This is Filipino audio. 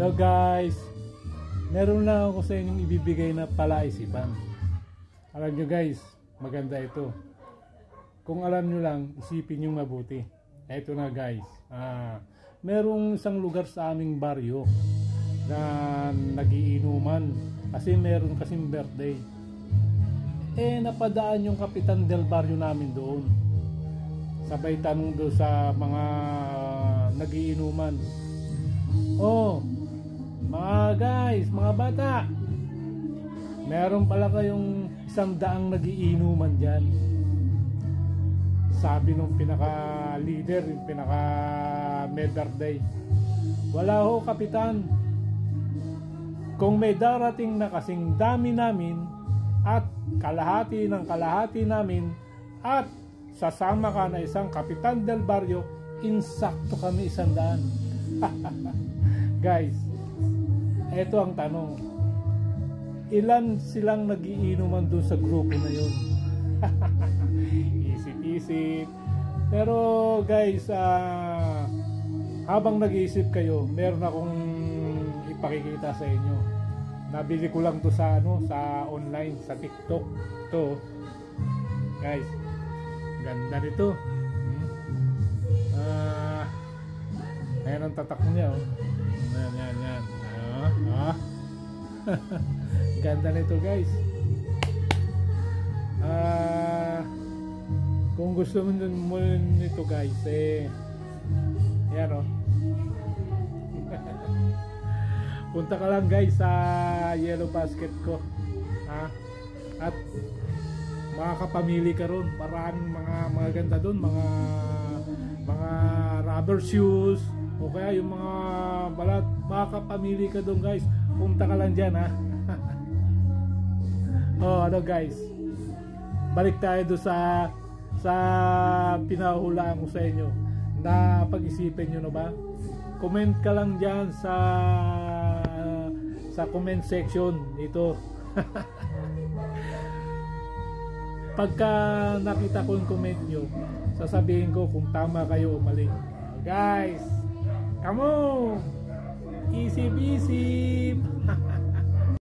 Hello guys, meron lang ako sa inyong ibibigay na palaisipan. Alam nyo guys, maganda ito. Kung alam nyo lang, isipin nyo mabuti. Ito na guys, merong isang lugar sa aming baryo na nagiinuman kasi meron kasing birthday. Napadaan yung kapitan del baryo namin doon. Sabay tanong doon sa mga nagiinuman. Mga guys, mga bata, meron pala kayong 100 nagiinuman dyan. Sabi nung pinaka-leader, yung pinaka-may birthday, wala ho kapitan. Kung may darating na kasing dami namin at kalahati ng kalahati namin at sasama ka na isang kapitan del baryo, insakto kami 100. Guys, eto ang tanong, ilan silang nagiinuman doon sa grupo na yun? Isip-isip. Pero guys, habang nag-iisip kayo, meron akong ipakikita sa inyo. Nabili ko lang to sa sa online, sa TikTok. To guys, ganda nito. Ayan ang tatak niya, oh. Yan. Ganda nito guys. Kung gusto mo nito guys, yan, oh. Punta ka lang guys sa Yellow Basket ko, at makakapamili ka ron. Maraming mga ganda doon, mga rubber shoes o kaya yung mga balat. Makakapamili ka doon guys. Punta ka lang dyan, guys, balik tayo doon sa pinahulaan ko sa inyo. Na pag-isipin nyo na ba? Comment ka lang dyan sa comment section dito. Pagka nakita ko yung comment nyo, sasabihin ko kung tama kayo o mali. Guys, come on! Isip-isip!